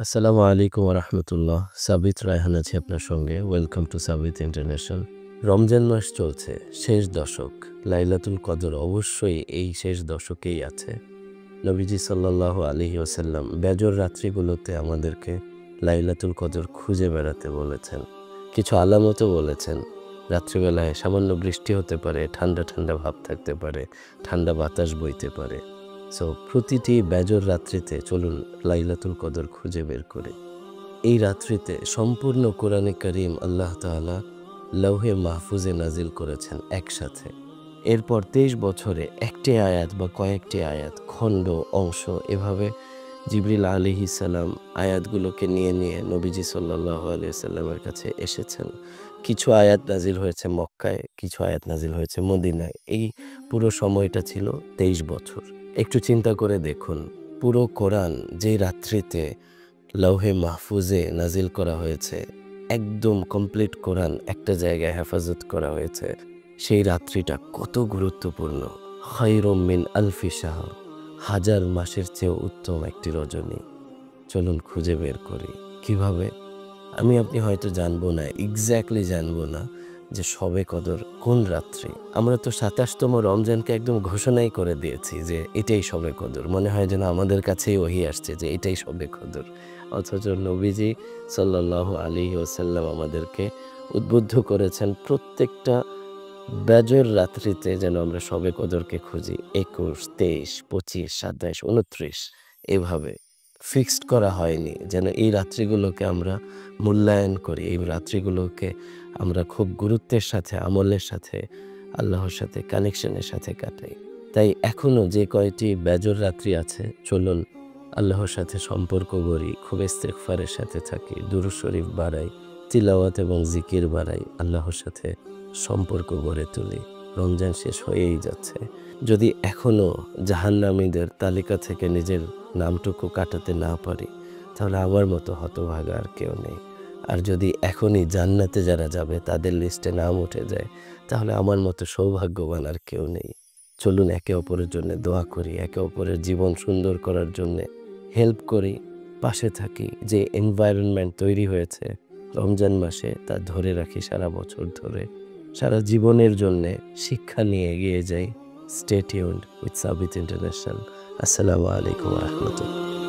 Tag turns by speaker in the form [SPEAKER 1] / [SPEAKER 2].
[SPEAKER 1] আসসালামু আলাইকুম রাহমাতুল্লাহ। সাবিত রায়হান আছি আপনার সঙ্গে। Welcome to Sabit international. Ramzan মাস চলছে, শেষ দশক। লাইলাতুল কদর অবশ্যই এই শেষ দশকেই আছে। নবীজি সাল্লাল্লাহু আলাইহি ওয়াসাল্লাম বেজর রাত্রিগুলোতে আমাদেরকে লাইলাতুল কদর খুঁজে বেড়াতে বলেছেন। কিছু আলামতও বলেছেন। রাত্রিবেলায় সামান্য বৃষ্টি হতে পারে, ঠান্ডা ঠান্ডা ভাব থাকতে পারে, ঠান্ডা বাতাস বইতে পারে। সো প্রতিটি বেজর রাত্রিতে চলুন লাইলাতুল কদর খুঁজে বের করি। এই রাত্রিতে সম্পূর্ণ কোরআনে কারীম আল্লাহ তাআলা লৌহে মাহফুজে নাজিল করেছেন একসাথে। এরপর ২৩ বছরে একটি আয়াত বা কয়েকটি আয়াত, খণ্ড, অংশ এভাবে জিবরিল আলাইহিস সালাম আয়াতগুলোকে নিয়ে নিয়ে নবীজি সাল্লাল্লাহু আলাইহি ওয়াসাল্লামের কাছে এসেছেন। কিছু আয়াত নাজিল হয়েছে মক্কায়, কিছু আয়াত নাজিল হয়েছে মদিনায়। এই পুরো সময়টা ছিল ২৩ বছর। একটু চিন্তা করে দেখুন, পুরো কোরআন যেই রাত্রিতে লৌহে মাহফুজে নাজিল করা হয়েছে, একদম কমপ্লিট কোরআন একটা জায়গায় হেফাজত করা হয়েছে, সেই রাত্রিটা কত গুরুত্বপূর্ণ। খায়রুম মিন আলফি শাহর, হাজার মাসের চেয়েও উত্তম একটি রজনী। চলুন খুঁজে বের করি। কিভাবে? আপনি হয়তো জানবো না, এক্স্যাক্টলি জানবো না যে শবে কদর কোন রাত্রি। আমরা তো ২৭তম রমজানকে একদম ঘোষণাই করে দিয়েছি যে এটাই শবে কদর। মনে হয় যেন আমাদের কাছেই ওহী আসছে যে এটাই শবে কদর। অথচ নবীজি সাল্লাল্লাহু আলাইহি ওয়াসাল্লাম আমাদেরকে উদ্বুদ্ধ করেছেন প্রত্যেকটা বেজর রাত্রিতে যেন আমরা শবে কদরকে খুঁজি। ২১, ২৩, ২৫, ২৭, ২৯ এভাবে ফিক্সড করা হয়নি যেন এই রাত্রিগুলোকে আমরা মূল্যায়ন করি, এই রাত্রিগুলোকে আমরা খুব গুরুত্বের সাথে, আমলের সাথে, আল্লাহর সাথে কানেকশনের সাথে কাটাই। তাই এখনও যে কয়টি বেজর রাত্রি আছে, চলুন আল্লাহর সাথে সম্পর্ক গড়ি, খুব ইস্তেগফারের সাথে থাকি, দুরূদ শরীফ বাড়াই, তিলাওয়াত এবং জিকির বাড়াই, আল্লাহর সাথে সম্পর্ক গড়ে তুলি। রমজান শেষ হয়েই যাচ্ছে। যদি এখনও জাহান্নামীদের তালিকা থেকে নিজের নামটুকু কাটাতে না পারি, তাহলে আমার মতো হতভাগা আর কেউ নেই। আর যদি এখনই জান্নাতে যারা যাবে তাদের লিস্টে নাম উঠে যায়, তাহলে আমার মতো সৌভাগ্যবান আর কেউ নেই। চলুন একে অপরের জন্য দোয়া করি, একে অপরের জীবন সুন্দর করার জন্যে হেল্প করি, পাশে থাকি। যে এনভায়রনমেন্ট তৈরি হয়েছে রমজান মাসে তা ধরে রাখি সারা বছর ধরে, সারা জীবনের জন্যে শিক্ষা নিয়ে এগিয়ে যাই। Stay tuned with Sabit international. আসসালামু আলাইকুম রহমতুল্লাহ।